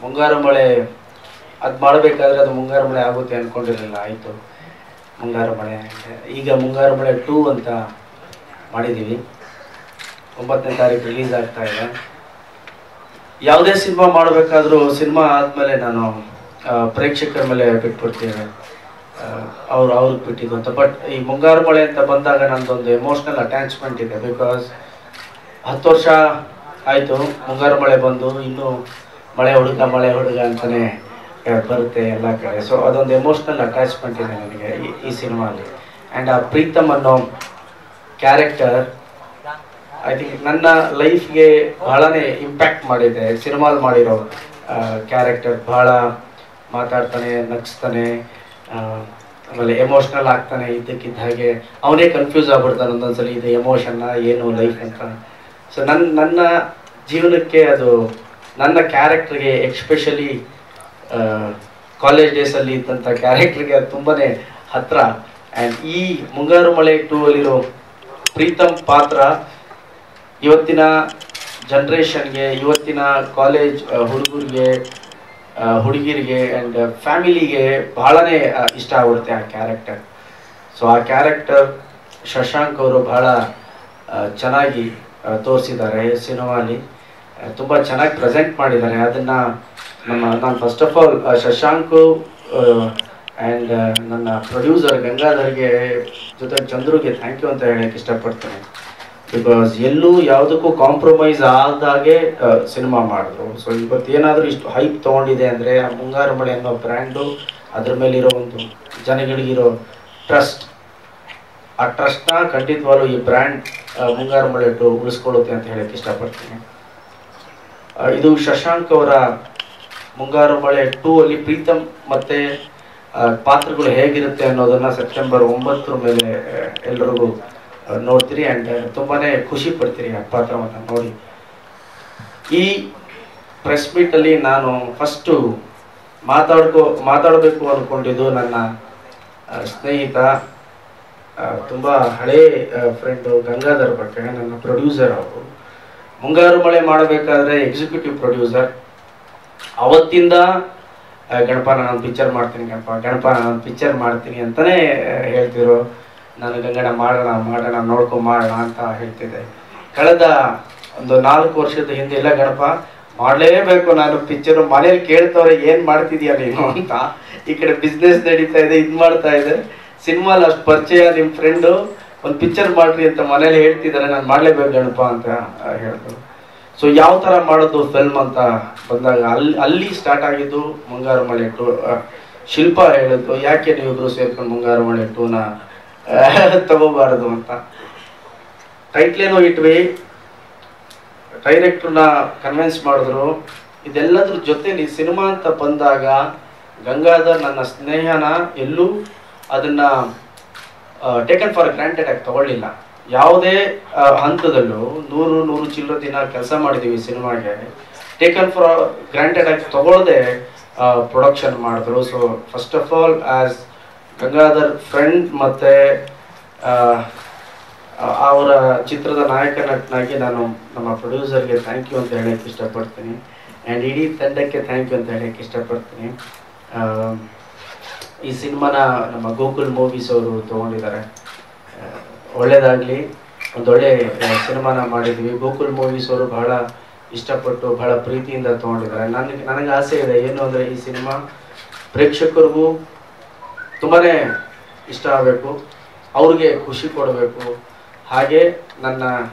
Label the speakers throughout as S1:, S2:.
S1: ಮುಂಗಾರು ಮಳೆ ಅದು ಮಾಡಬೇಕಾದ್ರೆ ಅದು ಮುಂಗಾರು ಮಳೆ ಆಗುತ್ತೆ ಅಂದ್ಕೊಂಡಿರಲಿಲ್ಲ, ಆಯಿತು ಮುಂಗಾರು ಮಳೆ. ಈಗ ಮುಂಗಾರು ಮಳೆ 2 ಅಂತ ಮಾಡಿದ್ದೀವಿ. 9ನೇ ತಾರೀಕು ರಿಲೀಸ್ ಆಗ್ತಾ ಇದೆ. ಯಾವುದೇ ಸಿನಿಮಾ ಮಾಡಬೇಕಾದ್ರೂ ಸಿನಿಮಾ ಆದಮೇಲೆ ನಾನು ಪ್ರೇಕ್ಷಕರ ಮೇಲೆ ಬಿಟ್ಬಿಡ್ತೀನಿ, ಅವ್ರಿಗೆ ಬಿಟ್ಟಿದ್ದು ಅಂತ. ಬಟ್ ಈ ಮುಂಗಾರು ಮಳೆ ಅಂತ ಬಂದಾಗ ನಂದೊಂದು ಎಮೋಷ್ನಲ್ ಅಟ್ಯಾಚ್ಮೆಂಟ್ ಇದೆ. ಬಿಕಾಸ್ 10 ವರ್ಷ ಆಯಿತು ಮುಂಗಾರು ಮಳೆ ಬಂದು, ಇನ್ನೂ ಮಳೆ ಹುಡುಗ ಅಂತಲೇ ಬರುತ್ತೆ ಎಲ್ಲ ಕಡೆ. ಸೊ ಅದೊಂದು ಎಮೋಷ್ನಲ್ ಅಟ್ಯಾಚ್ಮೆಂಟ್ ಇದೆ ನನಗೆ ಈ ಸಿನಿಮಾಲಿ. ಆ್ಯಂಡ್ ಆ ಪ್ರೀತಮ್ ಅನ್ನೋ ಕ್ಯಾರೆಕ್ಟರ್ ಐ ಥಿಂಕ್ ನನ್ನ ಲೈಫ್ಗೆ ಬಹಳನೇ ಇಂಪ್ಯಾಕ್ಟ್ ಮಾಡಿದೆ. ಸಿನಿಮಾಲ್ ಮಾಡಿರೋ ಕ್ಯಾರೆಕ್ಟರ್ ಭಾಳ ಮಾತಾಡ್ತಾನೆ, ನಗಿಸ್ತಾನೆ, ಆಮೇಲೆ ಎಮೋಷ್ನಲ್ ಆಗ್ತಾನೆ. ಇದ್ದಕ್ಕಿದ್ದ ಹಾಗೆ ಅವನೇ ಕನ್ಫ್ಯೂಸ್ ಆಗ್ಬಿಡ್ತಾನೆ ಒಂದೊಂದ್ಸಲಿ, ಇದು ಎಮೋಷನ್ನ ಏನು ಲೈಫ್ ಅಂತ. ಸೊ ನನ್ನ ಜೀವನಕ್ಕೆ ಅದು, ನನ್ನ ಕ್ಯಾರೆಕ್ಟ್ರಿಗೆ ಎಕ್ಸ್ಪೆಷಲಿ ಕಾಲೇಜ್ ಡೇಸಲ್ಲಿ ಇದ್ದಂಥ ಕ್ಯಾರೆಕ್ಟ್ರಿಗೆ ಅದು ತುಂಬಾ ಹತ್ತಿರ. ಆ್ಯಂಡ್ ಈ ಮುಂಗಾರು ಮಳೆ 2 ಅಲ್ಲಿರೋ ಪ್ರೀತಮ್ ಪಾತ್ರ ಇವತ್ತಿನ ಜನ್ರೇಷನ್ಗೆ, ಇವತ್ತಿನ ಕಾಲೇಜ್ ಹುಡುಗಿರಿಗೆ ಆ್ಯಂಡ್ ಫ್ಯಾಮಿಲಿಗೆ ಬಹಳನೇ ಇಷ್ಟ ಆಗುತ್ತೆ ಆ ಕ್ಯಾರೆಕ್ಟರ್. ಸೊ ಆ ಕ್ಯಾರೆಕ್ಟರ್ ಶಶಾಂಕ್ ಅವರು ಬಹಳ ಚೆನ್ನಾಗಿ ತೋರಿಸಿದ್ದಾರೆ ಸಿನಿಮಾಲಿ, ತುಂಬ ಚೆನ್ನಾಗಿ ಪ್ರೆಸೆಂಟ್ ಮಾಡಿದ್ದಾರೆ ಅದನ್ನು. ನಾನು first of all Shashank and ನನ್ನ ಪ್ರೊಡ್ಯೂಸರ್ ಗಂಗಾಧರ್ಗೆ ಜೊತೆ ಚಂದ್ರುಗೆ ಥ್ಯಾಂಕ್ ಯು ಅಂತ ಹೇಳಕ್ಕೆ ಇಷ್ಟಪಡ್ತೇನೆ. ಬಿಕಾಸ್ ಎಲ್ಲೂ ಯಾವುದಕ್ಕೂ ಕಾಂಪ್ರಮೈಸ್ ಆದಾಗೆ ಸಿನಿಮಾ ಮಾಡಿದ್ರು. ಸೊ ಇವತ್ತೇನಾದರೂ ಇಷ್ಟು ಹೈಪ್ ತೊಗೊಂಡಿದೆ ಅಂದರೆ ಆ ಮುಂಗಾರು ಮಳೆ ಅನ್ನೋ ಬ್ರ್ಯಾಂಡು, ಅದ್ರ ಮೇಲಿರೋ ಒಂದು ಜನಗಳಿಗಿರೋ ಟ್ರಸ್ಟ್, ಆ ಟ್ರಸ್ಟ್ನ ಖಂಡಿತವಾಗ್ಲೂ ಈ ಬ್ರ್ಯಾಂಡ್ ಮುಂಗಾರು ಮಳೆ 2 ಉಳಿಸ್ಕೊಳ್ಳುತ್ತೆ ಅಂತ ಹೇಳಕ್ಕೆ ಇಷ್ಟಪಡ್ತೀನಿ. ಇದು ಶಶಾಂಕ್ ಅವರ ಮುಂಗಾರು ಮಳೆ 2 ಅಲ್ಲಿ ಪ್ರೀತಮ್ ಮತ್ತು ಪಾತ್ರಗಳು ಹೇಗಿರುತ್ತೆ ಅನ್ನೋದನ್ನು ಸೆಪ್ಟೆಂಬರ್ 9 ಮೇಲೆ ಎಲ್ರಿಗೂ ನೋಡ್ತೀರಿ. ಆ್ಯಂಡ್ ತುಂಬಾ ಖುಷಿ ಪಡ್ತೀರಿ ಆ ಪಾತ್ರವನ್ನು ನೋಡಿ. ಈ ಪ್ರೆಸ್ ಮೀಟಲ್ಲಿ ನಾನು ಫಸ್ಟು ಮಾತಾಡಬೇಕು ಅಂದ್ಕೊಂಡಿದ್ದು ನನ್ನ ಸ್ನೇಹಿತ, ತುಂಬ ಹಳೇ ಫ್ರೆಂಡು ಗಂಗಾಧರ್ ಬಗ್ಗೆ, ನನ್ನ ಪ್ರೊಡ್ಯೂಸರ್. ಅವರು ಮುಂಗಾರು ಮಳೆ ಮಾಡಬೇಕಾದ್ರೆ ಎಕ್ಸಿಕ್ಯೂಟಿವ್ ಪ್ರೊಡ್ಯೂಸರ್. ಅವತ್ತಿಂದ ಗಣಪ ನಾನೊಂದು ಪಿಕ್ಚರ್ ಮಾಡ್ತೀನಿ ಅಂತಲೇ ಹೇಳ್ತಿರೋ. ನಾನು ಗಂಗಣ್ಣ ಮಾಡೋಣ ನೋಡ್ಕೊಂಡು ಅಂತ ಹೇಳ್ತಿದ್ದೆ. ಕಳೆದ ಒಂದು 4 ವರ್ಷದ ಹಿಂದೆ, ಇಲ್ಲ ಗಣಪ ಮಾಡಲೇಬೇಕು ನಾನು ಪಿಕ್ಚರು, ಮನೇಲಿ ಕೇಳ್ತವ್ರೆ ಏನು ಮಾಡ್ತಿದ್ಯಾ ನೀನು ಅಂತ. ಈ ಕಡೆ ಬಿಸ್ನೆಸ್ ನಡೀತಾ ಇದೆ, ಇದು ಮಾಡ್ತಾ ಇದೆ, ಸಿನಿಮಾಲ್ ಅಷ್ಟು ಪರಿಚಯ, ನಿಮ್ಮ ಫ್ರೆಂಡು ಒಂದು ಪಿಕ್ಚರ್ ಮಾಡ್ರಿ ಅಂತ ಮನೇಲಿ ಹೇಳ್ತಿದ್ದಾರೆ, ನಾನು ಮಾಡಲೇಬೇಕು ಗಣಪ ಅಂತ ಹೇಳಿದ್ರು. ಸೊ ಯಾವ ಥರ ಮಾಡೋದು ಫಿಲ್ಮ್ ಅಂತ ಬಂದಾಗ ಅಲ್ಲಿ ಸ್ಟಾರ್ಟ್ ಆಗಿದ್ದು ಮುಂಗಾರು ಮಳೆ 2. ಶಿಲ್ಪ ಹೇಳಿದ್ರು, ಯಾಕೆ ನೀವಿಬ್ರು ಸೇರ್ಕೊಂಡು ಮುಂಗಾರು ಮಳೆ 2ನ ತಗೋಬಾರದು ಅಂತ. ಟೈಟ್ಲೇನೋ ಇಟ್ವಿ, ಡೈರೆಕ್ಟ್ರನ್ನ ಕನ್ವಿನ್ಸ್ ಮಾಡಿದ್ರು. ಇದೆಲ್ಲದ್ರ ಜೊತೆಲಿ ಸಿನಿಮಾ ಅಂತ ಬಂದಾಗ ಗಂಗಾಧರ್ ನನ್ನ ಸ್ನೇಹನ ಎಲ್ಲೂ ಅದನ್ನು ಟೇಕನ್ ಫಾರ್ ಗ್ರಾಂಟೆಡ್ ಆಗಿ ತಗೊಳ್ಳಿಲ್ಲ. ಯಾವುದೇ ಹಂತದಲ್ಲೂ 100 ಚಿಲ್ಲರೆ ದಿನ ಕೆಲಸ ಮಾಡಿದ್ದೀವಿ ಸಿನಿಮಾಗೆ, ಟೇಕನ್ ಫಾರ್ ಗ್ರಾಂಟೆಡ್ ಆಗಿ ತಗೊಳ್ಳದೆ ಪ್ರೊಡಕ್ಷನ್ ಮಾಡಿದ್ರು. So first of all as Gangadhar friend ಮತ್ತು ಅವರ ಚಿತ್ರದ ನಾಯಕ ನಟನಾಗಿ ನಾನು ನಮ್ಮ ಪ್ರೊಡ್ಯೂಸರ್ಗೆ ಥ್ಯಾಂಕ್ ಯು ಅಂತ ಹೇಳೋಕ್ಕೆ ಇಷ್ಟಪಡ್ತೀನಿ. ಆ್ಯಂಡ್ ಇಡೀ ತಂಡಕ್ಕೆ ಥ್ಯಾಂಕ್ ಯು ಅಂತ ಹೇಳೋಕ್ಕೆ ಇಷ್ಟಪಡ್ತೀನಿ. ಈ ಸಿನಿಮಾನ ನಮ್ಮ ಗೋಕುಲ್ ಮೂವೀಸ್ ಅವರು ತೊಗೊಂಡಿದ್ದಾರೆ. ಒಳ್ಳೆಯದಾಗಲಿ, ಒಂದೊಳ್ಳೆ ಸಿನಿಮಾನ ಮಾಡಿದ್ವಿ. ಗೋಕುಲ್ ಮೂವೀಸ್ ಅವರು ಬಹಳ ಇಷ್ಟಪಟ್ಟು ಬಹಳ ಪ್ರೀತಿಯಿಂದ ತೊಗೊಂಡಿದ್ದಾರೆ. ನನಗೆ ಆಸೆ ಇದೆ ಏನು ಅಂದರೆ ಈ ಸಿನಿಮಾ ಪ್ರೇಕ್ಷಕರಿಗೂ ತುಂಬಾ ಇಷ್ಟ ಆಗಬೇಕು, ಅವ್ರಿಗೆ ಖುಷಿ ಕೊಡಬೇಕು. ಹಾಗೆ ನನ್ನ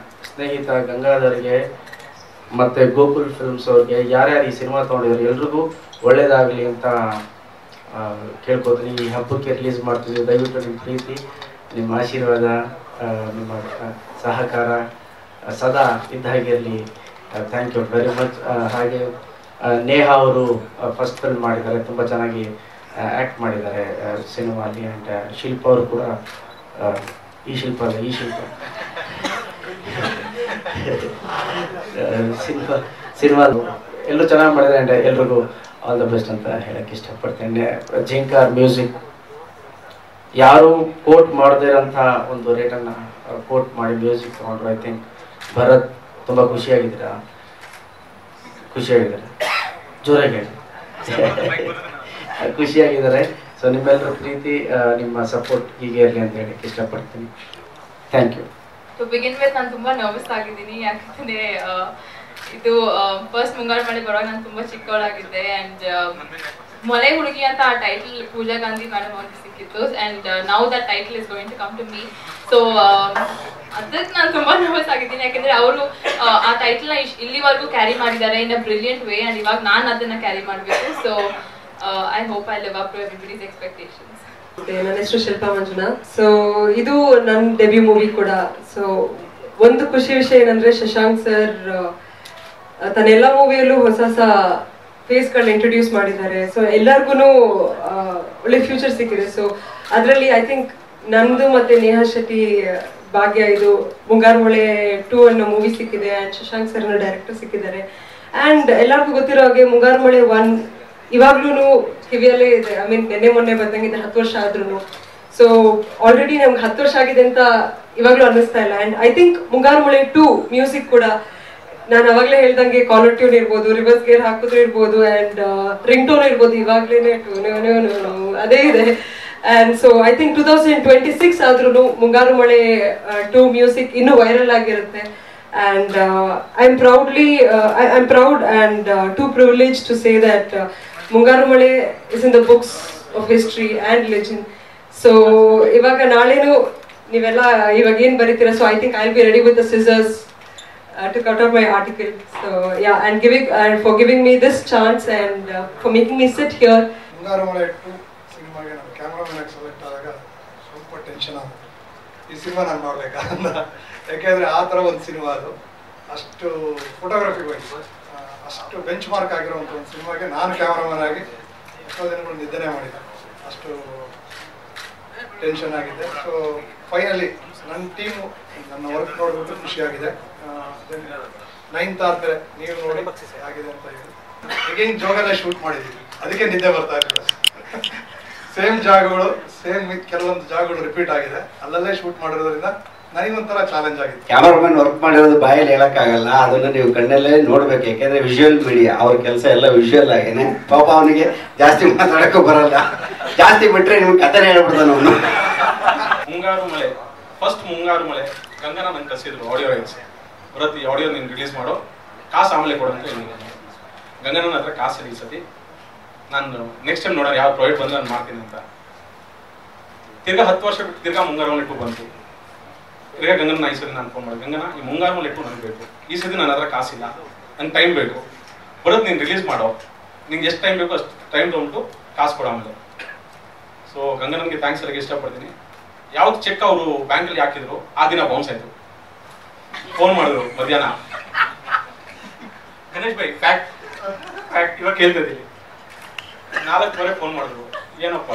S1: ಸ್ನೇಹಿತ ಗಂಗಾಧರ್ಗೆ ಮತ್ತು ಗೋಕುಲ್ ಫಿಲ್ಮ್ಸ್ ಅವ್ರಿಗೆ, ಯಾರ್ಯಾರು ಈ ಸಿನಿಮಾ ತೊಗೊಂಡಿದ್ದಾರೆ ಎಲ್ರಿಗೂ ಒಳ್ಳೆಯದಾಗಲಿ ಅಂತ ಕೇಳ್ಕೊತೀನಿ. ಈ ಹಬ್ಬಕ್ಕೆ ರಿಲೀಸ್ ಮಾಡ್ತಿದ್ದೀವಿ, ದಯವಿಟ್ಟು ನಿಮ್ಮ ಪ್ರೀತಿ, ನಿಮ್ಮ ಆಶೀರ್ವಾದ, ನಿಮ್ಮ ಸಹಕಾರ ಸದಾ ಇದ್ದ ಹಾಗಿರಲಿ. Thank you very much. ಹಾಗೆ ನೇಹಾ ಅವರು ಫಸ್ಟ್ ಫಿಲ್ಮ್ ಮಾಡಿದ್ದಾರೆ, ತುಂಬ ಚೆನ್ನಾಗಿ ಆ್ಯಕ್ಟ್ ಮಾಡಿದ್ದಾರೆ ಸಿನಿಮಾಲಿ. ಆ್ಯಂಡ್ ಶಿಲ್ಪ ಅವರು ಕೂಡ, ಈ ಶಿಲ್ಪ ಸಿನಿಮಾ ಎಲ್ಲರೂ ಚೆನ್ನಾಗಿ ಮಾಡಿದ್ದಾರೆ. ಆ್ಯಂಡ್ ಎಲ್ರಿಗೂ ಆಲ್ ದ ಬೆಸ್ಟ್ ಅಂತ ಹೇಳಕ್ಕೆ ಇಷ್ಟಪಡ್ತೇನೆ. ಜಿಂಕಾರ್ ಮ್ಯೂಸಿಕ್ ಯಾರು ಕೋಟ್ ಮಾಡದೇ ಇರೋಂಥ ಒಂದು ರೇಟನ್ನು ಕೋಟ್ ಮಾಡಿ ಮ್ಯೂಸಿಕ್ ತೊಗೊಂಡ್ರು. ಐ ಥಿಂಕ್ ಭರತ್ ತುಂಬ ಖುಷಿಯಾಗಿದ್ದಾರೆ. ಜೋರಾಗಿ ಹೇಳಿ. ಖುಷಿಯಾಗಿದ್ದಾರೆ. ಸೊ ನಿಮ್ಮೆಲ್ಲರ ಪ್ರೀತಿ, ನಿಮ್ಮ ಸಪೋರ್ಟ್ ಹೀಗೆ ಇರಲಿ ಅಂತ ಹೇಳಕ್ಕೆ ಇಷ್ಟಪಡ್ತೀನಿ. Thank you.
S2: To begin with ನಾನು ತುಂಬ ನರ್ವಸ್ ಆಗಿದ್ದೀನಿ, ಯಾಕಂದರೆ ಇದು ಫಸ್ಟ್ ಮುಂಗಾರು ಮಳೆ ಬರುವಾಗ ನಾನು ತುಂಬ ಚಿಕ್ಕವಳಾಗಿದ್ದೆ. ಆ್ಯಂಡ್ ಮೊಲೆ ಹುಡುಗಿ ಅಂತ ಆ ಟೈಟಲ್ ಪೂಜಾ ಗಾಂಧಿ ಮೇಡಮ್ ಅವ್ರಿಗೆ ಸಿಕ್ಕಿತ್ತು. And now that title is going to come to me. So ಅದಕ್ಕೆ ನಾನು ತುಂಬ ನರ್ವಸ್ ಆಗಿದ್ದೀನಿ, ಯಾಕೆಂದರೆ ಅವರು ಆ ಟೈಟಲ್ನ ಇಲ್ಲಿವರೆಗೂ ಕ್ಯಾರಿ ಮಾಡಿದ್ದಾರೆ in a brilliant way. And ಇವಾಗ ನಾನು ಅದನ್ನು ಕ್ಯಾರಿ ಮಾಡಬೇಕು. So I hope I live up to everybody's expectations.
S3: ನನ್ನ ಹೆಸರು ಶಿಲ್ಪಾ ಮಂಜುನಾಥ್. ಸೊ ಇದು ನನ್ನ ಡೆಬ್ಯೂ ಮೂವಿ ಕೂಡ. ಸೊ ಒಂದು ಖುಷಿ ವಿಷಯ ಏನಂದ್ರೆ ಶಶಾಂಕ್ ಸರ್ ತನ್ನೆಲ್ಲ ಮೂವಿಯಲ್ಲೂ ಹೊಸ ಹೊಸ ಫೇಸ್ಗಳನ್ನ ಇಂಟ್ರೊಡ್ಯೂಸ್ ಮಾಡಿದ್ದಾರೆ. ಸೊ ಎಲ್ಲರಿಗೂ ಒಳ್ಳೆ ಫ್ಯೂಚರ್ ಸಿಕ್ಕಿದೆ. ಸೊ ಅದರಲ್ಲಿ ಐ ಥಿಂಕ್ ನಂದು ಮತ್ತೆ ನೇಹಾ ಶೆಟ್ಟಿ ಭಾಗ್ಯ ಇದು ಮುಂಗಾರು ಮಳೆ 2 ಅನ್ನೋ ಮೂವಿ ಸಿಕ್ಕಿದೆ. ಆ್ಯಂಡ್ ಶಶಾಂಕ್ ಸರ್ ಅನ್ನೋ ಡೈರೆಕ್ಟರ್ ಸಿಕ್ಕಿದ್ದಾರೆ. ಆ್ಯಂಡ್ ಎಲ್ಲರಿಗೂ ಗೊತ್ತಿರೋ ಹಾಗೆ ಮುಂಗಾರು ಮಳೆ 1 ಇವಾಗ್ಲೂ ಕಿವಿಯಲ್ಲೇ ಇದೆ. ಐ ಮೀನ್ ನೆನ್ನೆ ಮೊನ್ನೆ ಬಂದಂಗಿದೆ 10 ವರ್ಷ ಆದ್ರೂ. ಸೊ ಆಲ್ರೆಡಿ ನಮ್ಗೆ 10 ವರ್ಷ ಆಗಿದೆ ಅಂತ ಇವಾಗ್ಲೂ ಅನ್ನಿಸ್ತಾ ಇಲ್ಲ. ಆ್ಯಂಡ್ ಐ ಥಿಂಕ್ ಮುಂಗಾರು ಮಳೆ 2 ಮ್ಯೂಸಿಕ್ ಕೂಡ ನಾನು ಅವಾಗಲೇ ಹೇಳ್ದಂಗೆ ಕಾಲರ್ ಟ್ಯೂನ್ ಇರ್ಬೋದು, ರಿವರ್ಸ್ ಗೇರ್ ಹಾಕಿದ್ರು ಇರ್ಬೋದು, ಆ್ಯಂಡ್ ರಿಂಗ್ ಟೋನ್ ಇರ್ಬೋದು. ಇವಾಗ್ಲೇನೆ ಅದೇ ಇದೆ. ಆ್ಯಂಡ್ ಸೊ ಐ ಥಿಂಕ್ 2026 ಆದ್ರೂ ಮುಂಗಾರು ಮಳೆ 2 ಮ್ಯೂಸಿಕ್ ಇನ್ನೂ ವೈರಲ್ ಆಗಿರುತ್ತೆ. And I'm proud and too privileged to say that Mungaru Male is in the books of history and legend. So ivaga nalenu nivella ivaga ಏನು ಬರೀತೀರಾ. So I think I'll be ready with the scissors to cut out my article. So yeah, and for giving me this chance and for making me sit here.
S4: Mungaru Male 2 ಸಿನಿಮಾಗೆ ನಾನು cameraman ಆಗಿ select ಆದಾಗ ಸ್ವಲ್ಪ tension ಆಗುತ್ತೆ. ಈ cinema ನಾನು ಮಾಡಬೇಕಾ ಅಂತ. ಯಾಕೆಂದರೆ ಆ ಥರ ಒಂದು ಸಿನಿಮಾ ಅದು, ಅಷ್ಟು ಫೋಟೋಗ್ರಫಿಗೆ ಹೋಗಿ ಅಷ್ಟು ಬೆಂಚ್ ಮಾರ್ಕ್ ಆಗಿರುವಂಥ ಒಂದು ಸಿನಿಮಾಗೆ ನಾನು ಕ್ಯಾಮ್ರಾಮನ್ ಆಗಿ ಎಷ್ಟೋ ದಿನಗಳು ನಿದ್ದೆನೇ ಮಾಡಿದ್ದೆ. ಅಷ್ಟು ಟೆನ್ಷನ್ ಆಗಿದೆ. ಸೊ ಫೈನಲಿ ನನ್ನ ಟೀಮು ನನ್ನ ವರ್ಕ್ ನೋಡಿಬಿಟ್ಟು ಖುಷಿಯಾಗಿದೆ. 9th ಆದಮೇಲೆ ನೀವು ನೋಡಿ ಆಗಿದೆ ಅಂತ ಹೇಳಿ ಅಗೇನ್ ಜೋಗಲ್ಲೇ ಶೂಟ್ ಮಾಡಿದ್ದೀವಿ. ಅದಕ್ಕೆ ನಿದ್ದೆ ಬರ್ತಾ ಇರಲಿಲ್ಲ. ಸೇಮ್ ಜಾಗಗಳು ಕೆಲವೊಂದು ಜಾಗಗಳು ರಿಪೀಟ್ ಆಗಿದೆ. ಅಲ್ಲಲ್ಲೇ ಶೂಟ್ ಮಾಡಿರೋದ್ರಿಂದ ನನಗೊಂಥರ ಚಾಲೆಂಜ್ ಆಗಿದೆ.
S5: ಕ್ಯಾಮರಾಮನ್ ವರ್ಕ್ ಮಾಡಿರೋದು ಬಾಯಲ್ಲಿ ಹೇಳಕ್ಕಾಗಲ್ಲ, ಅದನ್ನ ನೀವು ಕಣ್ಣಲ್ಲೇ ನೋಡ್ಬೇಕು. ಯಾಕೆಂದ್ರೆ ವಿಜುವಲ್ ಮೀಡಿಯಾ ಅವ್ರ ಕೆಲಸ ಎಲ್ಲ ವಿಜುವಲ್ ಆಗೇನೆ. ಪಾಪ ಅವನಿಗೆ ಜಾಸ್ತಿ ಮಾತಾಡಕ್ಕೂ ಬರಲ್ಲ, ಜಾಸ್ತಿ ಬಿಟ್ರೆ ನಿಮ್ಗೆ ಕಥೆನೇ ಹೇಳ್ಬಿಡ್ತಾನೆ ಅವನು.
S6: ಮುಂಗಾರು ಮಳೆ ಫಸ್ಟ್ ಮುಂಗಾರು ಮಳೆ ಗಂಗನ ನಂಗೆ ಕಸಿದ್ರು ಆಡಿಯೋ ರೈಟ್ಸ್ ಬರತ್ತೆ. ಈ ಆಡಿಯೋ ನೀನು ರಿಲೀಸ್ ಮಾಡೋ, ಕಾಸು ಆಮೇಲೆ ಕೊಡಂತ ಗಂಗನ ಹತ್ರ ಕಾಸು ಈ ಸತಿ ನಾನು ನೆಕ್ಸ್ಟ್ ಟೈಮ್ ನೋಡೋಣ ಯಾವ ಪ್ರಾಜೆಕ್ಟ್ ಬಂದು ನಾನು ಮಾಡ್ತೀನಿ ಅಂತ. ತಿರ್ಗಾ 10 ವರ್ಷ ಬಿಟ್ಟು ತಿರ್ಗಾ ಮುಂಗಾರು ಮಳೆ 2 ಬಂತು. ತಿರ್ಗಾ ಗಂಗನ ಈ ಸತಿ ನಾನು ಫೋನ್ ಮಾಡಿದೆ, ಗಂಗನ ಈ ಮುಂಗಾರು ಮಳೆ 2 ನನಗೆ ಬೇಕು. ಈ ಸತಿ ನನ್ನ ಹತ್ರ ಕಾಸಿಲ್ಲ, ನಂಗೆ ಟೈಮ್ ಬೇಕು, ಬರೋದು ನೀನು ರಿಲೀಸ್ ಮಾಡೋ, ನಿಂಗೆ ಎಷ್ಟು ಟೈಮ್ ಬೇಕು ಅಷ್ಟು ಟೈಮ್ ತೊಗೊಂಡು ಕಾಸು ಕೊಡೋ ಆಮೇಲೆ. ಸೊ ಗಂಗನಿಗೆ ಥ್ಯಾಂಕ್ಸ್ ಹೇಳಕ್ಕೆ ಇಷ್ಟಪಡ್ತೀನಿ. ಯಾವ್ದು ಚೆಕ್ ಅವರು ಬ್ಯಾಂಕಲ್ಲಿ ಹಾಕಿದ್ರು ಆ ದಿನ ಬೌನ್ಸ್ ಆಯ್ತು. ಫೋನ್ ಮಾಡಿದ್ರು ಮಧ್ಯಾಹ್ನ, ಗಣೇಶ್ ಬೈ ಫ್ಯಾಕ್ಟ್ ಇವಾಗ ಕೇಳ್ತಾ ಇದ್ದೀನಿ. 4 ಫೋನ್ ಮಾಡಿದ್ರು, ಏನಪ್ಪ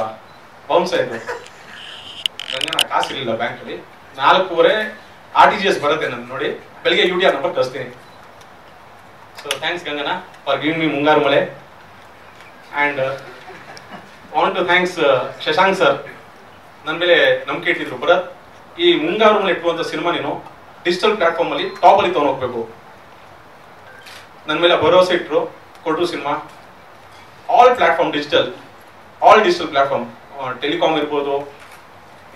S6: ಬೌನ್ಸ್ ಆಯ್ತು. ಗಂಗನ ಕಾಸು ಇರಲಿಲ್ಲ ಬ್ಯಾಂಕಲ್ಲಿ. 4 RTGS ಬರುತ್ತೆ ನನ್ನ ನೋಡಿ, ಬೆಳಿಗ್ಗೆ UTR ನಂಬರ್ ಕಳಿಸ್ತೀನಿ. ಸೊ ಥ್ಯಾಂಕ್ಸ್ ಗಂಗನ for giving me Mungaru Male. And want to thanks Shashank sir, ನನ್ನ ಮೇಲೆ ನಂಬಿಕೆ ಇಟ್ಟಿದ್ರು. ಭರತ್, ಈ ಮುಂಗಾರು ಮಳೆ 2 ಅಂತ ಸಿನಿಮಾ ನೀನು ಡಿಜಿಟಲ್ ಪ್ಲಾಟ್ಫಾರ್ಮ್ ಅಲ್ಲಿ ಟಾಪ್ ಅಲ್ಲಿ ತಗೊಂಡು ಹೋಗ್ಬೇಕು. ನನ್ನ ಮೇಲೆ ಭರವಸೆ ಇಟ್ಟರು, ಕೊಟ್ಟರು cinema. All platform digital platform, telecom ಇರ್ಬೋದು,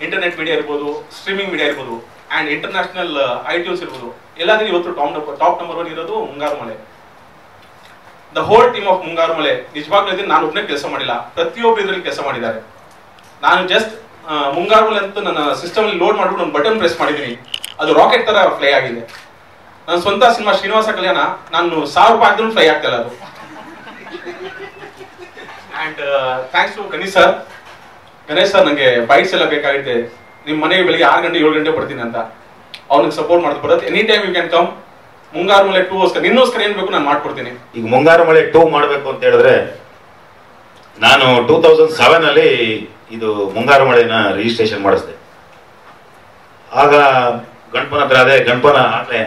S6: ಇಂಟರ್ನೆಟ್ ಮೀಡಿಯಾ ಇರ್ಬೋದು, ಸ್ಟ್ರೀಮಿಂಗ್ ಮೀಡಿಯಾ ಇರ್ಬೋದು, ಆ್ಯಂಡ್ ಇಂಟರ್ನ್ಯಾಷನಲ್ iTunes ಇರ್ಬೋದು, ಎಲ್ಲಾದ್ರೂ ಇವತ್ತು ಟಾಪ್ ನಂಬರ್ 1 ಇರೋದು ಮುಂಗಾರು ಮಳೆ. ದ ಹೋಲ್ ಟೀಮ್ ಆಫ್ ಮುಂಗಾರು ಮಳೆ ನಿಜವಾಗ್ಲೂ ನಾನು ಒಬ್ಬನೇ ಕೆಲಸ ಮಾಡಿಲ್ಲ, ಪ್ರತಿಯೊಬ್ಬರು ಇದರಲ್ಲಿ ಕೆಲಸ ಮಾಡಿದ್ದಾರೆ. ನಾನು ಜಸ್ಟ್ ಮುಂಗಾರು ಮಳೆ ಅಂತ ನನ್ನ ಸಿಸ್ಟಮ್ ಅಲ್ಲಿ ಲೋಡ್ ಮಾಡ್ಬಿಟ್ಟು ಒಂದು ಬಟನ್ ಪ್ರೆಸ್ ಮಾಡಿದ್ದೀನಿ, ಅದು ರಾಕೆಟ್ ತರ ಫ್ಲೈ ಆಗಿದೆ. ನನ್ನ ಸ್ವಂತ ಸಿನಿಮಾ ಶ್ರೀನಿವಾಸ ಕಲ್ಯಾಣ ನಾನು 1000 ರೂಪಾಯಿ ಹಾಕಿದ್ರು ಫ್ಲೈ ಆಗ್ತಾ ಇಲ್ಲ ಅದು. And thanks to Ganesh sir ನನಗೆ ಬೈಟ್ಸ್ ಎಲ್ಲ ಬೇಕಾಗಿದೆ. ನಿಮ್ಮ ಮನೆಗೆ ಬೆಳಿಗ್ಗೆ 6 ಗಂಟೆ 7 ಗಂಟೆ ಬರ್ತೀನಿ ಅಂತ ಅವ್ನಿಗೆ ಸಪೋರ್ಟ್ ಮಾಡ್ತಾ ಬರುತ್ತೆ. Any time you can come. Mungaru Male 2 ನಿನ್ನೋಸ್ಕರ ಏನ್ ಬೇಕು ನಾನು ಮಾಡ್ಕೊಡ್ತೀನಿ.
S7: ಈಗ ಮುಂಗಾರು ಮಳೆ 2 ಮಾಡಬೇಕು ಅಂತ ಹೇಳಿದ್ರೆ ನಾನು 2007 ಅಲ್ಲಿ ಇದು ಮುಂಗಾರು ಮಳೆನ ರಿಜಿಸ್ಟ್ರೇಷನ್ ಮಾಡಿಸಿದೆ. ಆಗ ಗಣಪನ ಹತ್ರ ಅದೇ ಗಣಪನ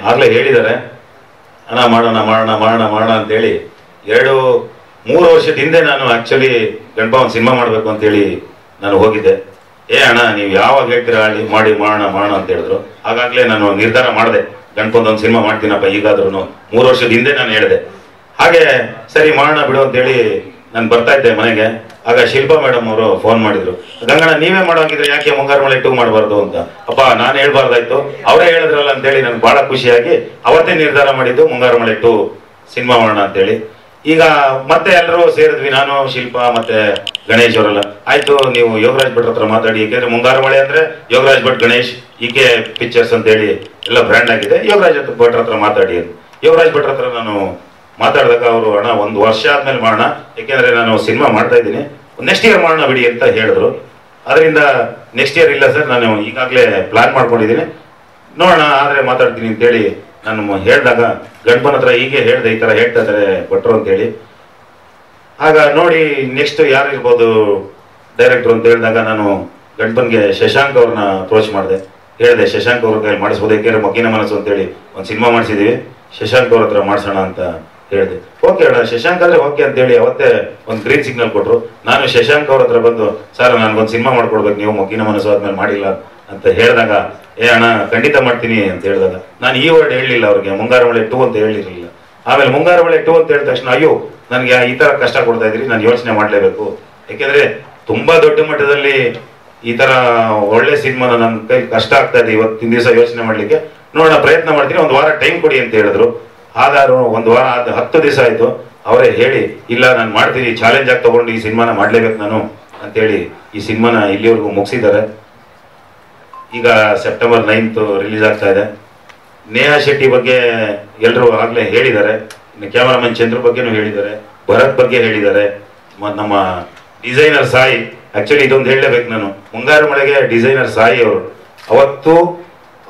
S7: ಆಗ್ಲೇ ಹೇಳಿದ್ದಾರೆ ಅಣ್ಣ ಮಾಡೋಣ ಅಂತೇಳಿ 2-3 ವರ್ಷದ ಹಿಂದೆ ನಾನು ಆಕ್ಚುಲಿ ಗಣಪ ಒಂದು ಸಿನಿಮಾ ಮಾಡಬೇಕು ಅಂತೇಳಿ ನಾನು ಹೋಗಿದ್ದೆ. ಅಣ್ಣ ನೀವು ಯಾವಾಗ ಹೇಳ್ತೀರಾ ಮಾಡಿ ಮಾಡೋಣ ಅಂತ ಹೇಳಿದ್ರು. ಹಾಗಾಗ್ಲೇ ನಾನು ನಿರ್ಧಾರ ಮಾಡಿದೆ, ಗಣಪಂದು ಒಂದು ಸಿನಿಮಾ ಮಾಡ್ತೀನಪ್ಪ ಈಗಾದ್ರೂ. 3 ವರ್ಷದ ಹಿಂದೆ ನಾನು ಹೇಳಿದೆ. ಹಾಗೆ ಸರಿ ಮಾಡೋಣ ಬಿಡು ಅಂತೇಳಿ ನಾನು ಬರ್ತಾ ಇದ್ದೆ ಮನೆಗೆ. ಆಗ ಶಿಲ್ಪಾ ಮೇಡಮ್ ಅವರು ಫೋನ್ ಮಾಡಿದ್ರು, ಗಂಗಣ್ಣ ನೀವೇ ಮಾಡೋಂಗಿದ್ರೆ ಯಾಕೆ ಮುಂಗಾರು ಮಳೆ 2 ಮಾಡಬಾರ್ದು ಅಂತ. ಅಪ್ಪ ನಾನು ಹೇಳ್ಬಾರ್ದಾಯ್ತು, ಅವರೇ ಹೇಳಿದ್ರಲ್ಲ ಅಂತೇಳಿ ನನ್ಗೆ ಬಹಳ ಖುಷಿಯಾಗಿ ಅವತ್ತೇ ನಿರ್ಧಾರ ಮಾಡಿದ್ದು ಮುಂಗಾರು ಮಳೆ 2 ಸಿನಿಮಾ ಮಾಡೋಣ ಅಂತೇಳಿ. ಈಗ ಮತ್ತೆ ಎಲ್ಲರೂ ಸೇರಿದ್ವಿ, ನಾನು ಶಿಲ್ಪಾ ಮತ್ತೆ ಗಣೇಶ್ ಅವರೆಲ್ಲ. ಆಯ್ತು ನೀವು ಯೋಗರಾಜ್ ಭಟ್ರ ಹತ್ರ ಮಾತಾಡಿ, ಯಾಕೆಂದ್ರೆ ಮುಂಗಾರು ಮಳೆ ಅಂದ್ರೆ ಯೋಗರಾಜ್ ಭಟ್ ಗಣೇಶ್ ಈಕೆ ಪಿಕ್ಚರ್ಸ್ ಅಂತೇಳಿ ಎಲ್ಲ ಬ್ರ್ಯಾಂಡ್ ಆಗಿದೆ, ಯೋಗರಾಜ್ ಭಟ್ರ ಹತ್ರ ಮಾತಾಡಿ ಅಂತ. ಯೋಗರಾಜ್ ಭಟ್ರ ಹತ್ರ ನಾನು ಮಾತಾಡಿದಾಗ ಅವರು ಅಣ್ಣ 1 ವರ್ಷ ಆದ್ಮೇಲೆ ಮಾಡೋಣ, ಯಾಕೆಂದ್ರೆ ನಾನು ಸಿನಿಮಾ ಮಾಡ್ತಾ ಇದ್ದೀನಿ, ನೆಕ್ಸ್ಟ್ ಇಯರ್ ಮಾಡೋಣ ಬಿಡಿ ಅಂತ ಹೇಳಿದ್ರು. ಅದರಿಂದ ನೆಕ್ಸ್ಟ್ ಇಯರ್ ಇಲ್ಲ ಸರ್, ನಾನು ಈಗಾಗಲೇ ಪ್ಲಾನ್ ಮಾಡ್ಕೊಂಡಿದ್ದೀನಿ, ನೋಡೋಣ ಆದ್ರೆ ಮಾತಾಡ್ತೀನಿ ಅಂತೇಳಿ ನಾನು ಹೇಳಿದಾಗ ಗಣಪನ ಹತ್ರ ಹೀಗೆ ಹೇಳಿದೆ, ಈ ತರ ಹೇಳ್ತಾ ಇದ್ದಾರೆ ಭಟ್ರು ಅಂತೇಳಿ. ಆಗ ನೋಡಿ ನೆಕ್ಸ್ಟ್ ಯಾರು ಇರ್ಬೋದು ಡೈರೆಕ್ಟರ್ ಅಂತ ಹೇಳಿದಾಗ ನಾನು ಗಣಪನ್ಗೆ ಶಶಾಂಕ್ ಅವ್ರನ್ನ ಅಪ್ರೋಚ್ ಮಾಡಿದೆ. ಹೇಳಿದೆ ಶಶಾಂಕ್ ಅವ್ರ ಕೈಲಿ ಮಾಡಿಸ್ಬೋದು, ಯಾಕೆಂದ್ರೆ ಮಗ್ಗಿನ ಮನಸ್ಸು ಅಂತೇಳಿ ಒಂದು ಸಿನಿಮಾ ಮಾಡಿಸಿದೀವಿ, ಶಶಾಂಕ್ ಅವ್ರ ಹತ್ರ ಮಾಡಿಸೋಣ ಅಂತ ಹೇಳಿದೆ. ಓಕೆ ಅಣ್ಣ ಶಶಾಂಕ್ ಅಂದ್ರೆ ಓಕೆ ಅಂತೇಳಿ ಅವತ್ತೇ ಒಂದು ಗ್ರೀನ್ ಸಿಗ್ನಲ್ ಕೊಟ್ರು. ನಾನು ಶಶಾಂಕ್ ಅವ್ರ ಹತ್ರ ಬಂದು ಸರ್ ನನ್ಗೊಂದು ಸಿನಿಮಾ ಮಾಡ್ಕೊಡ್ಬೇಕು, ನೀವು ಮಗ್ಗಿನ ಮನಸ್ಸು ಆದ್ಮೇಲೆ ಮಾಡಿಲ್ಲ ಅಂತ ಹೇಳಿದಾಗ, ಏ ಅಣ್ಣ ಖಂಡಿತ ಮಾಡ್ತೀನಿ ಅಂತ ಹೇಳಿದಾಗ ನಾನು ಈ ವರ್ಡ್ ಹೇಳಲಿಲ್ಲ ಅವ್ರಿಗೆ, ಮುಂಗಾರು ಮಳೆ 2 ಅಂತ ಹೇಳಿರಲಿಲ್ಲ. ಆಮೇಲೆ ಮುಂಗಾರು ಮಳೆ 2 ಅಂತ ಹೇಳಿದ ತಕ್ಷಣ ಅಯ್ಯೋ ನನಗೆ ಈ ತರ ಕಷ್ಟ ಕೊಡ್ತಾ ಇದ್ರಿ, ನಾನು ಯೋಚನೆ ಮಾಡ್ಲೇಬೇಕು, ಯಾಕೆಂದ್ರೆ ತುಂಬಾ ದೊಡ್ಡ ಮಟ್ಟದಲ್ಲಿ ಈ ತರ ಒಳ್ಳೆ ಸಿನಿಮಾನ ನನ್ನ ಕೈ ಕಷ್ಟ ಆಗ್ತಾ ಇದೆ ಇವತ್ತಿನ ದಿವಸ ಯೋಚನೆ ಮಾಡ್ಲಿಕ್ಕೆ, ನೋಡೋಣ ಪ್ರಯತ್ನ ಮಾಡ್ತೀನಿ, 1 ವಾರ ಟೈಮ್ ಕೊಡಿ ಅಂತ ಹೇಳಿದ್ರು. ಆದರೂ 1 ವಾರ 10 ದಿವಸ ಆಯ್ತು. ಅವರೇ ಹೇಳಿ ಇಲ್ಲ ನಾನು ಮಾಡ್ತೀನಿ, ಚಾಲೆಂಜ್ ಆಗಿ ತಗೊಂಡು ಈ ಸಿನಿಮಾನ ಮಾಡ್ಲೇಬೇಕು ನಾನು ಅಂತೇಳಿ ಈ ಸಿನಿಮಾನ ಇಲ್ಲಿವರೆಗೂ ಮುಗಿಸಿದ್ದಾರೆ. ಈಗ ಸೆಪ್ಟೆಂಬರ್ 9th ರಿಲೀಸ್ ಆಗ್ತಾ ಇದೆ. ನೇಹಾ ಶೆಟ್ಟಿ ಬಗ್ಗೆ ಎಲ್ಲರೂ ಆಗ್ಲೇ ಹೇಳಿದ್ದಾರೆ, ಕ್ಯಾಮರಾಮನ್ ಚಂದ್ರ ಬಗ್ಗೆನೂ ಹೇಳಿದ್ದಾರೆ, ಭರತ್ ಬಗ್ಗೆ ಹೇಳಿದ್ದಾರೆ, ನಮ್ಮ ಡಿಸೈನರ್ ಸಾಯಿ. ಆಕ್ಚುಲಿ ಇದೊಂದು ಹೇಳಲೇಬೇಕು ನಾನು, ಮುಂಗಾರು ಮಳೆಗೆ ಡಿಸೈನರ್ ಸಾಯಿ ಅವರು ಅವತ್ತು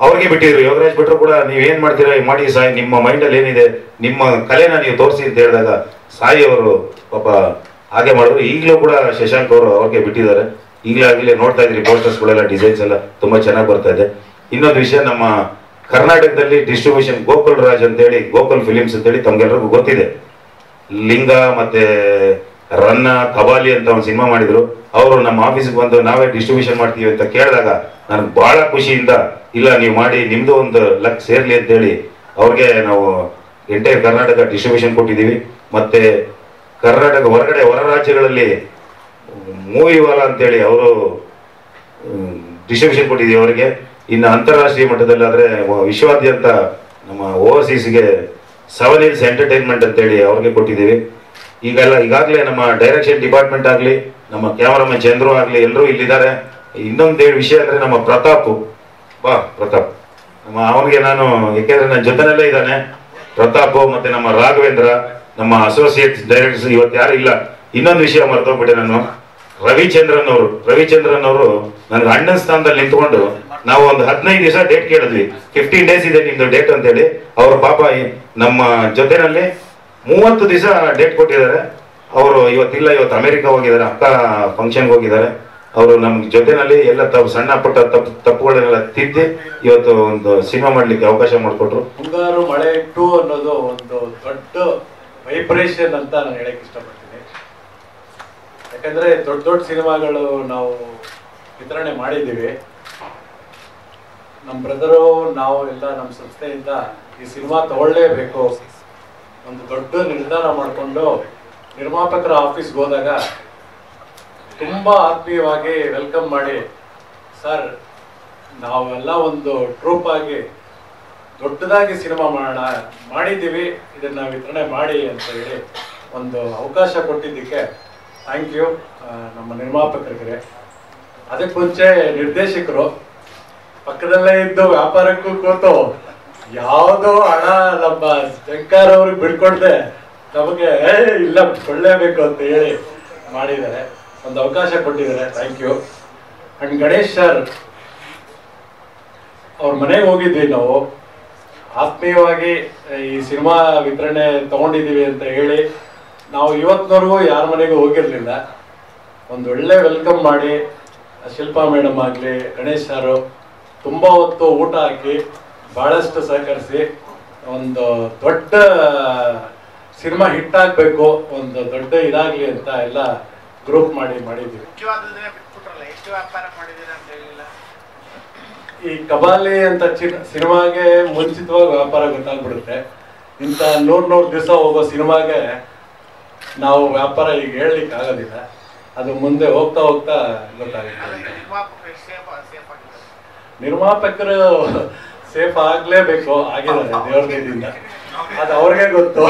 S7: ಅವ್ರಿಗೆ ಬಿಟ್ಟಿದ್ರು. ಯೋಗರಾಜ್ ಭಟ್ರು ಕೂಡ ನೀವೇನ್ ಮಾಡ್ತೀರಾ ಮಾಡಿ ಸಾಯಿ, ನಿಮ್ಮ ಮೈಂಡಲ್ಲಿ ಏನಿದೆ ನಿಮ್ಮ ಕಲೆನ ನೀವು ತೋರಿಸಿ ಅಂತ ಹೇಳಿದಾಗ ಸಾಯಿ ಅವರು ಪಾಪ ಹಾಗೆ ಮಾಡಿದ್ರು. ಈಗಲೂ ಕೂಡ ಶಶಾಂಕ್ ಅವರು ಅವ್ರಿಗೆ ಬಿಟ್ಟಿದ್ದಾರೆ. ಈಗಲೇ ನೋಡ್ತಾ ಇದ್ರಿ ಪೋಸ್ಟರ್ಸ್ ಗಳೆಲ್ಲ ಡಿಸೈನ್ಸ್ ಎಲ್ಲ ತುಂಬಾ ಚೆನ್ನಾಗಿ ಬರ್ತಾ ಇದೆ. ಇನ್ನೊಂದು ವಿಷಯ, ನಮ್ಮ ಕರ್ನಾಟಕದಲ್ಲಿ ಡಿಸ್ಟ್ರಿಬ್ಯೂಷನ್ ಗೋಕುಲ್ ರಾಜ್ ಅಂತೇಳಿ, ಗೋಕುಲ್ ಫಿಲಿಮ್ಸ್ ಅಂತೇಳಿ ತಮ್ಗೆಲ್ರಿಗೂ ಗೊತ್ತಿದೆ. ಲಿಂಗ ಮತ್ತೆ ರನ್ನ ಕಬಾಲಿ ಅಂತ ಒಂದು ಸಿನಿಮಾ ಮಾಡಿದ್ರು. ಅವರು ನಮ್ಮ ಆಫೀಸ್ಗೆ ಬಂದು ನಾವೇ ಡಿಸ್ಟ್ರಿಬ್ಯೂಷನ್ ಮಾಡ್ತೀವಿ ಅಂತ ಕೇಳಿದಾಗ ನನಗೆ ಬಹಳ ಖುಷಿಯಿಂದ ಇಲ್ಲ ನೀವು ಮಾಡಿ, ನಿಮ್ದು ಒಂದು ಲಕ್ ಸೇರ್ಲಿ ಅಂತೇಳಿ ಅವ್ರಿಗೆ ನಾವು ಎಂಟೈರ್ ಕರ್ನಾಟಕ ಡಿಸ್ಟ್ರಿಬ್ಯೂಷನ್ ಕೊಟ್ಟಿದ್ದೀವಿ. ಮತ್ತೆ ಕರ್ನಾಟಕ ಹೊರಗಡೆ ಹೊರ ರಾಜ್ಯಗಳಲ್ಲಿ ಮೂವಿ ವಾಲ ಅಂತೇಳಿ ಅವರು ಡಿಸ್ಟ್ರಿಬ್ಯೂಷನ್ ಕೊಟ್ಟಿದ್ದೀವಿ ಅವರಿಗೆ. ಇನ್ನು ಅಂತಾರಾಷ್ಟ್ರೀಯ ಮಟ್ಟದಲ್ಲಾದ್ರೆ ವಿಶ್ವಾದ್ಯಂತ ನಮ್ಮ ಓವರ್ಸೀಸ್ಗೆ 7 Hills ಎಂಟರ್ಟೈನ್ಮೆಂಟ್ ಅಂತೇಳಿ ಅವ್ರಿಗೆ ಕೊಟ್ಟಿದ್ದೀವಿ. ಈಗಾಗಲೇ ನಮ್ಮ ಡೈರೆಕ್ಷನ್ ಡಿಪಾರ್ಟ್ಮೆಂಟ್ ಆಗಲಿ, ನಮ್ಮ ಕ್ಯಾಮರಾಮನ್ ಚಂದ್ರು ಆಗಲಿ ಎಲ್ಲರೂ ಇಲ್ಲಿದ್ದಾರೆ. ಇನ್ನೊಂದು ವಿಷಯ ಅಂದ್ರೆ ನಮ್ಮ ಪ್ರತಾಪ್ ಅವನಿಗೆ ನಾನು, ಯಾಕೆಂದ್ರೆ ನನ್ನ ಜೊತೆನಲ್ಲೇ ಇದ್ದಾನೆ ಪ್ರತಾಪ್, ಮತ್ತೆ ನಮ್ಮ ರಾಘವೇಂದ್ರ, ನಮ್ಮ ಅಸೋಸಿಯೇಟ್ ಡೈರೆಕ್ಟರ್ಸ್ ಇವತ್ತು ಯಾರು ಇಲ್ಲ. ಇನ್ನೊಂದು ವಿಷಯ ಮರ್ತೋಗ್ಬಿಟ್ಟೆ ನಾನು, ರವಿಚಂದ್ರನ್ ಅವರು ನನಗೆ ಅಣ್ಣನ ಸ್ಥಾನದಲ್ಲಿ ನಿಂತ್ಕೊಂಡು ನಾವು ಒಂದು 15 ದಿವಸ ಡೇಟ್ ಕೇಳಿದ್ವಿ, 15 days ಇದೆ ನಿಮ್ದು ಡೇಟ್ ಅಂತೇಳಿ. ಅವರು ಪಾಪ ನಮ್ಮ ಜೊತೆನಲ್ಲಿ 30 ದಿವಸ ಡೇಟ್ ಕೊಟ್ಟಿದ್ದಾರೆ. ಅವರು ಇವತ್ತಿಲ್ಲ, ಇವತ್ತು ಅಮೆರಿಕ ಹೋಗಿದ್ದಾರೆ, ಅಕ್ಕ ಫಂಕ್ಷನ್ಗೆ ಹೋಗಿದ್ದಾರೆ. ಅವರು ನಮ್ಮ ಜೊತೆನಲ್ಲಿ ಎಲ್ಲ ಸಣ್ಣ ಪುಟ್ಟ ತಪ್ಪುಗಳನ್ನೆಲ್ಲ ತಿದ್ದಿ ಇವತ್ತು ಒಂದು ಸಿನಿಮಾ ಮಾಡ್ಲಿಕ್ಕೆ ಅವಕಾಶ ಮಾಡಿಕೊಟ್ರು.
S8: ಮುಂಗಾರು ಮಳೆ 2 ಅನ್ನೋದು ಒಂದು ದೊಡ್ಡ ವೈಬ್ರೇಷನ್ ಅಂತ ನಾನು ಹೇಳಕ್ ಇಷ್ಟಪಡ್ತೀನಿ. ಯಾಕಂದ್ರೆ ದೊಡ್ಡ ದೊಡ್ಡ ಸಿನಿಮಾಗಳು ನಾವು ವಿತರಣೆ ಮಾಡಿದ್ದೀವಿ. ನಮ್ಮ ಬ್ರದರು ನಾವು ಎಲ್ಲ ನಮ್ಮ ಸಂಸ್ಥೆಯಿಂದ ಈ ಸಿನಿಮಾ ತಗೊಳ್ಳೇಬೇಕು ಒಂದು ದೊಡ್ಡ ನಿರ್ಧಾರ ಮಾಡಿಕೊಂಡು ನಿರ್ಮಾಪಕರ ಆಫೀಸ್ಗೆ ಹೋದಾಗ ತುಂಬ ಆತ್ಮೀಯವಾಗಿ ವೆಲ್ಕಮ್ ಮಾಡಿ, ಸರ್ ನಾವೆಲ್ಲ ಒಂದು ಟ್ರೂಪ್ ಆಗಿ ದೊಡ್ಡದಾಗಿ ಸಿನಿಮಾ ಮಾಡಿದ್ದೀವಿ, ಇದನ್ನು ವಿತರಣೆ ಮಾಡಿ ಅಂತ ಹೇಳಿ ಒಂದು ಅವಕಾಶ ಕೊಟ್ಟಿದ್ದಕ್ಕೆ ಥ್ಯಾಂಕ್ ಯು ನಮ್ಮ ನಿರ್ಮಾಪಕರಿಗೆ. ಅದಕ್ಕೆ ಮುಂಚೆ ನಿರ್ದೇಶಕರು ಪಕ್ಕದಲ್ಲೇ ಇದ್ದು ವ್ಯಾಪಾರಕ್ಕೂ ಕೂತು ಯಾವುದೋ ಹಣ ನಮ್ಮ ಶಂಕರ್ ಅವ್ರಿಗೆ ಬಿಡ್ಕೊಡ್ದೆ ನಮಗೆ ಇಲ್ಲ ಕೊಳ್ಳೇಬೇಕು ಅಂತ ಹೇಳಿ ಮಾಡಿದ್ದಾರೆ, ಒಂದು ಅವಕಾಶ ಕೊಟ್ಟಿದ್ದಾರೆ, thank you. And Ganesh sir ಅವ್ರ ಮನೆಗೆ ಹೋಗಿದ್ವಿ ನಾವು, ಆತ್ಮೀಯವಾಗಿ ಈ ಸಿನಿಮಾ ವಿತರಣೆ ತಗೊಂಡಿದ್ದೀವಿ ಅಂತ ಹೇಳಿ. ನಾವು ಇವತ್ತಿನವರೆಗೂ ಯಾರ ಮನೆಗೂ ಹೋಗಿರ್ಲಿಲ್ಲ. ಒಂದು ಒಳ್ಳೆ ವೆಲ್ಕಮ್ ಮಾಡಿ ಶಿಲ್ಪಾ ಮೇಡಮ್ ಆಗಲಿ, ಗಣೇಶ್ ಸಾರು ತುಂಬ ಹೊತ್ತು ಊಟ ಹಾಕಿ ಬಹಳಷ್ಟು ಸಹಕರಿಸಿ ಒಂದು ದೊಡ್ಡ ಸಿನಿಮಾ ಹಿಟ್ ಆಗಬೇಕು, ಒಂದು ದೊಡ್ಡ ಇದಾಗಲಿ ಅಂತ ಎಲ್ಲ ಗ್ರೂಪ್ ಮಾಡಿದ್ದೀವಿ. ಈ ಕಬಾಲಿ ಅಂತ ಸಿನಿಮಾಗೆ ಮುಂಚಿತವಾಗಿ ವ್ಯಾಪಾರ ಗೊತ್ತಾಗ್ಬಿಡುತ್ತೆ. ಇಂಥ 100 ದಿವಸ ಹೋಗೋ ಸಿನಿಮಾಗೆ ನಾವು ವ್ಯಾಪಾರ ಈಗ ಹೇಳಲಿಕ್ಕೆ ಆಗೋದಿಲ್ಲ, ಅದು ಮುಂದೆ ಹೋಗ್ತಾ ಹೋಗ್ತಾ ಗೊತ್ತಾಗುತ್ತೆ. ನಿರ್ಮಾಪಕರು ಸೇಫ್ ಆಗಲೇಬೇಕು, ಆಗಿದ್ದಾರೆ ದೇವ್ರ ದಯದಿಂದ, ಅದು ಅವ್ರಿಗೆ ಗೊತ್ತು.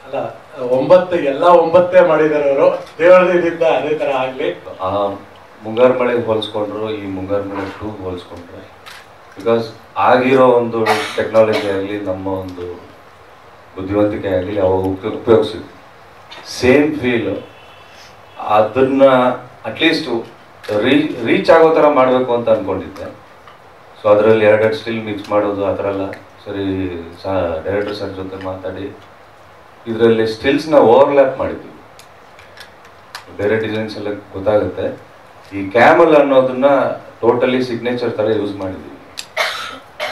S8: ಅಲ್ಲ 9 ಎಲ್ಲ 9 ಮಾಡಿದ್ದಾರೆ ಅವರು, ದೇವ್ರ ದಯದಿಂದ ಅದೇ ತರ ಆಗ್ಲಿ.
S9: ಮುಂಗಾರು ಮಳೆಗೆ ಹೋಲಿಸ್ಕೊಂಡ್ರು ಈ ಮುಂಗಾರು ಮಳೆ 2 ಹೋಲಿಸ್ಕೊಂಡ್ರೆ, ಬಿಕಾಸ್ ಆಗಿರೋ ಒಂದು ಟೆಕ್ನಾಲಜಿ ಆಗಲಿ ನಮ್ಮ ಒಂದು ಬುದ್ಧಿವಂತಿಕೆ ಆಗಲಿ ಅವಾಗ ಉಪಯೋಗಿಸಿದ್ವಿ. ಸೇಮ್ ಫೀಲ್ ಅದನ್ನ ಅಟ್ಲೀಸ್ಟ್ ರೀಚ್ ಆಗೋ ಥರ ಮಾಡಬೇಕು ಅಂತ ಅಂದ್ಕೊಂಡಿದ್ದೆ. ಸೊ ಅದರಲ್ಲಿ 2 ಸ್ಟಿಲ್ ಮಿಕ್ಸ್ ಮಾಡೋದು ಆ ಥರ ಎಲ್ಲ ಸರಿ. ಡೈರೆಕ್ಟರ್ ಸರ್ ಜೊತೆ ಮಾತಾಡಿ ಇದರಲ್ಲಿ ಸ್ಟಿಲ್ಸ್ನ ಓವರ್ಲ್ಯಾಪ್ ಮಾಡಿದ್ವಿ. ಬೇರೆ ಡಿಸೈನ್ಸ್ ಎಲ್ಲ ಗೊತ್ತಾಗುತ್ತೆ. ಈ ಕ್ಯಾಮಲ್ ಅನ್ನೋದನ್ನ ಟೋಟಲಿ ಸಿಗ್ನೇಚರ್ ಥರ ಯೂಸ್ ಮಾಡಿದ್ವಿ.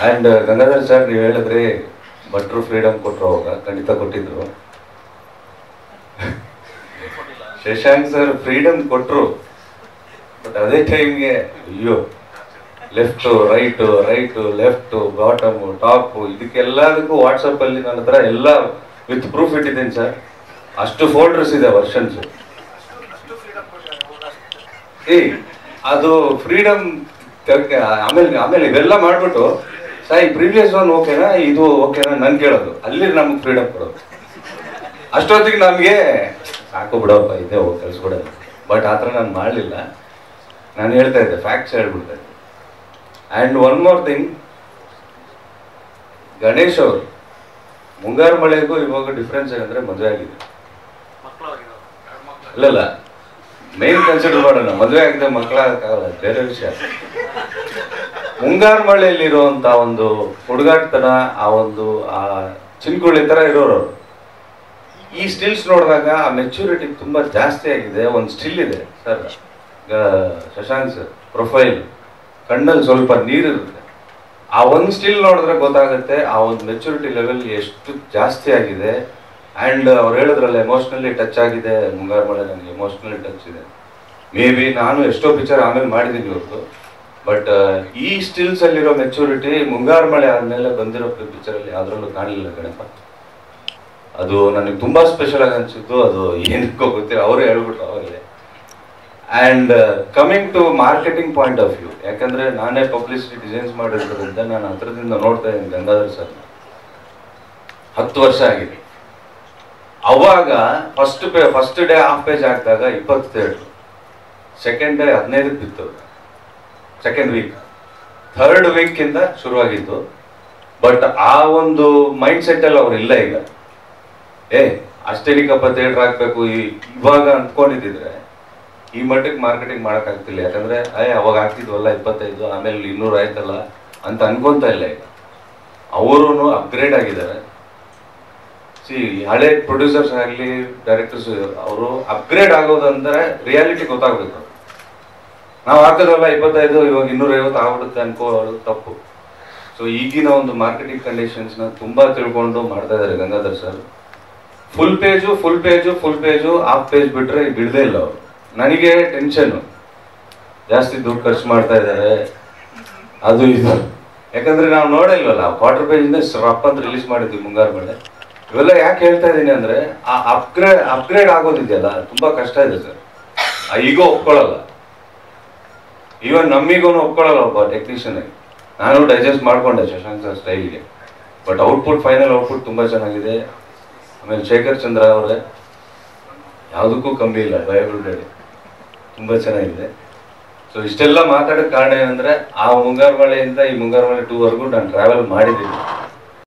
S9: ಆ್ಯಂಡ್ ಗಂಗಾಧರ್ ಸರ್ ನೀವು ಹೇಳಿದ್ರೆ ಬಟ್ರು ಫ್ರೀಡಮ್ ಕೊಟ್ಟರು, ಅವಾಗ ಖಂಡಿತ ಕೊಟ್ಟಿದ್ರು. ಶಶಾಂಕ್ ಸರ್ ಫ್ರೀಡಮ್ ಕೊಟ್ಟರು, ಬಟ್ ಅದೇ ಟೈಮ್ಗೆ ಅಯ್ಯೋ left right left bottom top ಇದಕ್ಕೆಲ್ಲದಕ್ಕೂ ವಾಟ್ಸಪ್ಪಲ್ಲಿ ನನ್ನ ಹತ್ರ ಎಲ್ಲ ವಿತ್ ಪ್ರೂಫ್ ಇಟ್ಟಿದ್ದೀನಿ ಸರ್. ಅಷ್ಟು ಫೋಲ್ಡರ್ಸ್ ಇದೆ ವರ್ಷನ್ಸ್. ಅದು ಫ್ರೀಡಮ್ ಆಮೇಲೆ ಇವೆಲ್ಲ ಮಾಡ್ಬಿಟ್ಟು ಸಾಯಿ ಪ್ರೀವಿಯಸ್ ಒನ್ ಓಕೆನಾ ಇದು ಓಕೆನಾ ನನ್ ಕೇಳೋದು, ಅಲ್ಲಿ ನಮ್ಗೆ ಫ್ರೀಡಮ್ ಕೊಡೋದು. ಅಷ್ಟೊತ್ತಿಗೆ ನಮಗೆ ಸಾಕು ಬಿಡೋಪ್ಪ ಇದೆ ಹೋಗಿ ಕಳಿಸ್ಬಿಡೋದು. ಬಟ್ ಆ ಥರ ನಾನು ಮಾಡಲಿಲ್ಲ. ನಾನು ಹೇಳ್ತಾ ಇದ್ದೆ, ಫ್ಯಾಕ್ಟ್ಸ್ ಹೇಳ್ಬಿಡ್ತಾ ಇದ್ದೆ. And one more thing, Ganesh ಅವರು ಮುಂಗಾರು ಮಳೆಗೂ ಇವಾಗ ಡಿಫ್ರೆನ್ಸ್ ಏನಂದ್ರೆ ಮದುವೆ ಆಗಿದೆ. ಇಲ್ಲ ಮೇನ್ ಕನ್ಸಿಡರ್ ಮಾಡೋಣ, ಮದುವೆ ಆಗಿದೆ ಮಕ್ಕಳಾಗಲ್ಲ ಬೇರೆ ವಿಷಯ. ಮುಂಗಾರು ಮಳೆಯಲ್ಲಿರುವಂತ ಒಂದು ಹುಡುಗಾಟತನ, ಆ ಒಂದು ಆ ಚಿನ್ಕುಳಿ ತರ ಇರೋರು. ಈ ಸ್ಟಿಲ್ಸ್ ನೋಡಿದಾಗ ಆ ಮೆಚುರಿಟಿ ತುಂಬಾ ಜಾಸ್ತಿ ಆಗಿದೆ. ಒಂದು ಸ್ಟಿಲ್ ಇದೆ ಸರ್, ಶಶಾಂಕ್ ಸರ್ ಪ್ರೊಫೈಲ್ ಕಣ್ಣಲ್ಲಿ ಸ್ವಲ್ಪ ನೀರಿರುತ್ತೆ. ಆ ಒಂದು ಸ್ಟಿಲ್ ನೋಡಿದ್ರೆ ಗೊತ್ತಾಗುತ್ತೆ ಆ ಒಂದು ಮೆಚುರಿಟಿ ಲೆವೆಲ್ ಎಷ್ಟು ಜಾಸ್ತಿ ಆಗಿದೆ. ಆ್ಯಂಡ್ ಅವ್ರು ಹೇಳಿದ್ರಲ್ಲ ಎಮೋಷ್ನಲಿ ಟಚ್ ಆಗಿದೆ ಮುಂಗಾರು ಮಳೆ, ನನಗೆ ಎಮೋಷ್ನಲಿ ಟಚ್ ಇದೆ. ಮೇ ಬಿ ನಾನು ಎಷ್ಟೋ ಪಿಕ್ಚರ್ ಆಮೇಲೆ ಮಾಡಿದ್ದೀನಿ ಇವತ್ತು, ಬಟ್ ಈ ಸ್ಟಿಲ್ಸ್ ಅಲ್ಲಿರೋ ಮೆಚುರಿಟಿ ಮುಂಗಾರು ಮಳೆ ಆದ್ಮೇಲೆ ಬಂದಿರೋ ಪಿಕ್ಚರಲ್ಲಿ ಯಾವ್ದ್ರಲ್ಲೂ ಕಾಣಲಿಲ್ಲ ಗಣಪ. ಅದು ನನಗೆ ತುಂಬಾ ಸ್ಪೆಷಲ್ ಆಗಿ ಅನ್ಸಿದ್ದು. ಅದು ಏನಕ್ಕೋ ಗೊತ್ತಿಲ್ಲ, ಅವರೇ ಹೇಳ್ಬಿಟ್ರು ಅವಾಗಲೇ. And coming to marketing point of view, ಯಾಕಂದ್ರೆ ನಾನೇ ಪಬ್ಲಿಸಿಟಿ ಡಿಸೈನ್ಸ್ ಮಾಡಿರೋದ್ರಿಂದ ನಾನು ಹತ್ರದಿಂದ ನೋಡ್ತಾ ಇದ್ದೀನಿ ಗಂಗಾಧರ್ ಸರ್. 10 ವರ್ಷ ಆಗಿದೆ. ಅವಾಗ ಫಸ್ಟ್ ಡೇ ಹಾಫ್ ಪೇಜ್ ಹಾಕಿದಾಗ 27, ಸೆಕೆಂಡ್ ಡೇ 15 ಬಿತ್ತು, ಸೆಕೆಂಡ್ ವೀಕ್, ಥರ್ಡ್ ವೀಕ್ ಇಂದ ಶುರುವಾಗಿತ್ತು. ಬಟ್ ಆ ಒಂದು ಮೈಂಡ್ ಸೆಟ್ ಅಲ್ಲಿ ಅವ್ರು ಇಲ್ಲ ಈಗ. ಅಷ್ಟೇನಿಕಪ್ಪ ಥಿಯೇಟರ್ ಹಾಕ್ಬೇಕು ಇವಾಗ ಅಂದ್ಕೊಂಡಿದ್ರೆ ಈ ಮಟ್ಟಕ್ಕೆ ಮಾರ್ಕೆಟಿಂಗ್ ಮಾಡಕ್ ಆಗ್ತಿಲ್ಲ. ಯಾಕಂದ್ರೆ ಅವಾಗ ಹಾಕ್ತಿದ್ವಲ್ಲ 25, ಆಮೇಲೆ 200 ಆಯ್ತಲ್ಲ ಅಂತ ಅನ್ಕೊಂತ ಇಲ್ಲ. ಈಗ ಅವರು ಅಪ್ಗ್ರೇಡ್ ಆಗಿದ್ದಾರೆ. ಹಳೆ ಪ್ರೊಡ್ಯೂಸರ್ಸ್ ಆಗಲಿ ಡೈರೆಕ್ಟರ್ಸ್ ಅವರು ಅಪ್ಗ್ರೇಡ್ ಆಗೋದಂದ್ರೆ ರಿಯಾಲಿಟಿ ಗೊತ್ತಾಗ್ಬೇಕು. ನಾವು ಹಾಕೋದಲ್ಲ 25, ಇವಾಗ 250 ಆಗ್ಬಿಡುತ್ತೆ ಅನ್ಕೋದು ತಪ್ಪು. ಸೊ ಈಗಿನ ಒಂದು ಮಾರ್ಕೆಟಿಂಗ್ ಕಂಡೀಷನ್ಸ್ ನ ತುಂಬಾ ತಿಳ್ಕೊಂಡು ಮಾಡ್ತಾ ಇದ್ದಾರೆ Gangadhar sir. Full page half page ಬಿಟ್ರೆ ಬಿಡದೇ ಇಲ್ಲ ಅವರು. ನನಗೆ ಟೆನ್ಷನ್, ಜಾಸ್ತಿ ದುಡ್ಡು ಖರ್ಚು ಮಾಡ್ತಾ ಇದ್ದಾರೆ ಅದು ಇದು. ಯಾಕಂದ್ರೆ ನಾವು ನೋಡಿಲ್ವಲ್ಲ, ಕ್ವಾರ್ಟರ್ ಪೇಜ್ ಇಂದ ರಪ್ ಅಂತ ರಿಲೀಸ್ ಮಾಡಿದ್ವಿ ಮುಂಗಾರು ಮಳೆ. ಇವೆಲ್ಲ ಯಾಕೆ ಹೇಳ್ತಾ ಇದ್ದೀನಿ ಅಂದ್ರೆ ಆ ಅಪ್ಗ್ರೇಡ್ ಆಗೋದಿದೆಯಲ್ಲ ತುಂಬಾ ಕಷ್ಟ ಇದೆ ಸರ್. ಆ ಈಗೋ ಒಪ್ಕೊಳ್ಳಲ್ಲ, ಈವನ್ ನಮ್ಮಿಗೋನು ಒಪ್ಕೊಳ್ಳಲ್ಲ ಒಬ್ಬ ಟೆಕ್ನಿಷಿಯನ್ ಆಗಿ. ನಾನು ಡೈಜೆಸ್ಟ್ ಮಾಡ್ಕೊಂಡೆ ಶಶಾಂಕ್ ಸರ್ ಸ್ಟೈಲ್ಗೆ. ಬಟ್ ಫೈನಲ್ ಔಟ್ಪುಟ್ ತುಂಬಾ ಚೆನ್ನಾಗಿದೆ. ಆಮೇಲೆ ಶೇಖರ್ ಚಂದ್ರ ಅವರೇ ಯಾವುದಕ್ಕೂ ಕಮ್ಮಿ ಇಲ್ಲ, ಭಯಬಿಡಬೇಡಿ, ತುಂಬಾ ಚೆನ್ನಾಗಿದೆ. ಸೊ ಇಷ್ಟೆಲ್ಲ ಮಾತಾಡೋಕೆ ಕಾರಣ ಏನಂದ್ರೆ ಆ ಮುಂಗಾರು ಮಳೆಯಿಂದ ಈ ಮುಂಗಾರು ಮಳೆ 2 ವರೆಗೂ ನಾನು ಟ್ರಾವೆಲ್ ಮಾಡಿದ್ದೀನಿ.